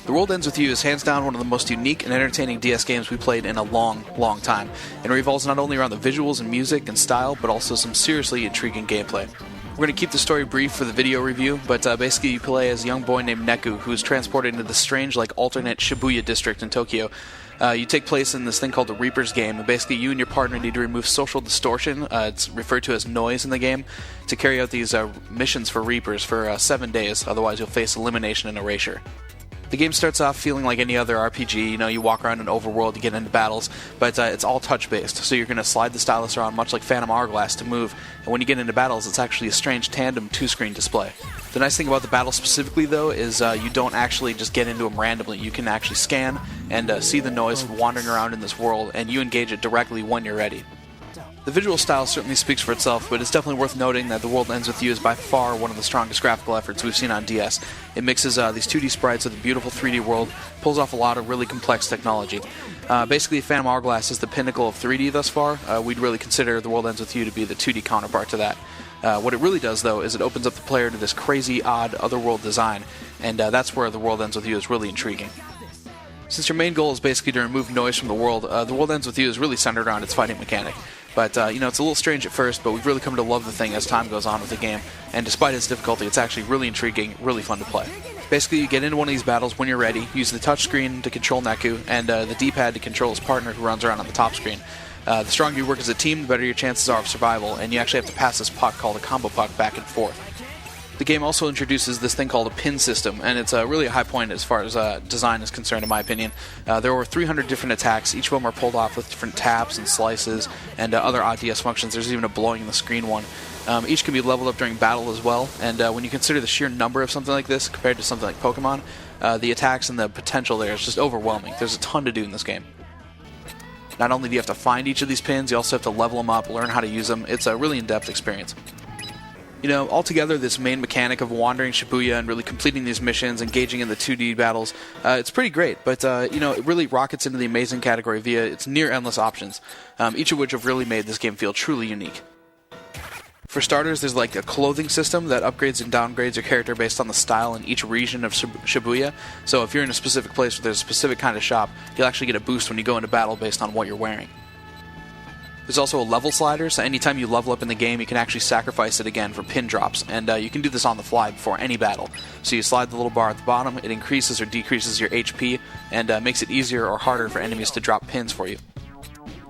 The World Ends With You is hands down one of the most unique and entertaining DS games we played in a long, long time, and revolves not only around the visuals and music and style, but also some seriously intriguing gameplay. We're going to keep the story brief for the video review, but basically you play as a young boy named Neku, who is transported into the strange, alternate Shibuya district in Tokyo. You take place in this thing called the Reaper's game, and basically you and your partner need to remove social distortion, it's referred to as noise in the game, to carry out these missions for Reapers for 7 days, otherwise you'll face elimination and erasure. The game starts off feeling like any other RPG. You walk around an overworld to get into battles, but it's all touch-based, so you're going to slide the stylus around much like Phantom Hourglass to move, and when you get into battles, it's actually a strange tandem two-screen display. The nice thing about the battle specifically, though, is you don't actually just get into them randomly. You can actually scan and see the noise wandering around in this world, and you engage it directly when you're ready. The visual style certainly speaks for itself, but it's definitely worth noting that The World Ends With You is by far one of the strongest graphical efforts we've seen on DS. It mixes these 2D sprites with a beautiful 3D world, pulls off a lot of really complex technology. Basically, Phantom Hourglass is the pinnacle of 3D thus far. We'd really consider The World Ends With You to be the 2D counterpart to that. What it really does, though, is it opens up the player to this crazy, odd, otherworld design, and that's where The World Ends With You is really intriguing. Since your main goal is basically to remove noise from the world Ends With You is really centered around its fighting mechanic. But, it's a little strange at first, but we've really come to love the thing as time goes on with the game, and despite its difficulty, it's actually really intriguing, really fun to play. Basically, you get into one of these battles when you're ready, use the touchscreen to control Neku, and the D-pad to control his partner who runs around on the top screen. The stronger you work as a team, the better your chances are of survival, and you actually have to pass this puck called a combo puck back and forth. The game also introduces this thing called a pin system, and it's really a high point as far as design is concerned, in my opinion. There are over 300 different attacks. Each of them are pulled off with different taps and slices and other odd DS functions. There's even a blowing in the screen one. Each can be leveled up during battle as well, and when you consider the sheer number of something like this compared to something like Pokemon, the attacks and the potential there is just overwhelming. There's a ton to do in this game. Not only do you have to find each of these pins, you also have to level them up, learn how to use them. It's a really in-depth experience. Altogether, this main mechanic of wandering Shibuya and really completing these missions, engaging in the 2D battles, it's pretty great, but, it really rockets into the amazing category via its near-endless options, each of which have really made this game feel truly unique. For starters, there's a clothing system that upgrades and downgrades your character based on the style in each region of Shibuya, so if you're in a specific place where there's a specific kind of shop, you'll actually get a boost when you go into battle based on what you're wearing. There's also a level slider, so anytime you level up in the game, you can actually sacrifice it again for pin drops, and you can do this on the fly before any battle. So you slide the little bar at the bottom, it increases or decreases your HP, and makes it easier or harder for enemies to drop pins for you.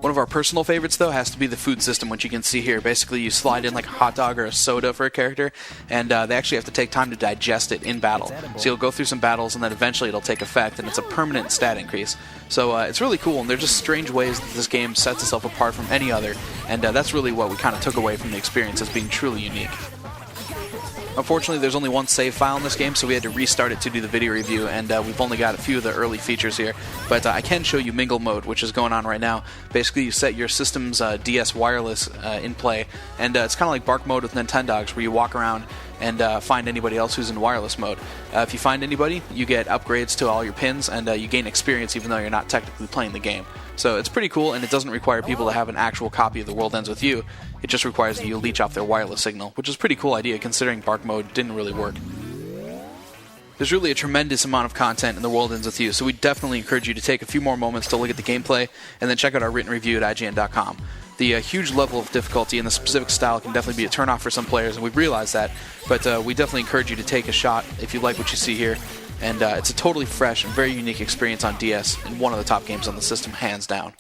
One of our personal favorites, though, has to be the food system, which you can see here. Basically, you slide in like a hot dog or a soda for a character, and they actually have to take time to digest it in battle. So you'll go through some battles, and then eventually it'll take effect, and it's a permanent stat increase. So it's really cool, and they're just strange ways that this game sets itself apart from any other, and that's really what we kind of took away from the experience as being truly unique. Unfortunately, there's only one save file in this game, so we had to restart it to do the video review, and we've only got a few of the early features here. But I can show you Mingle Mode, which is going on right now. Basically, you set your system's DS wireless in play, and it's kind of like Bark Mode with Nintendogs, where you walk around and find anybody else who's in wireless mode. If you find anybody, you get upgrades to all your pins, and you gain experience even though you're not technically playing the game. So it's pretty cool, and it doesn't require people to have an actual copy of The World Ends With You. It just requires that you leech off their wireless signal, which is a pretty cool idea considering Bark Mode didn't really work. There's really a tremendous amount of content in The World Ends With You, so we definitely encourage you to take a few more moments to look at the gameplay, and then check out our written review at IGN.com. The huge level of difficulty and the specific style can definitely be a turnoff for some players, and we realize that, but we definitely encourage you to take a shot if you like what you see here, and it's a totally fresh and very unique experience on DS, and one of the top games on the system, hands down.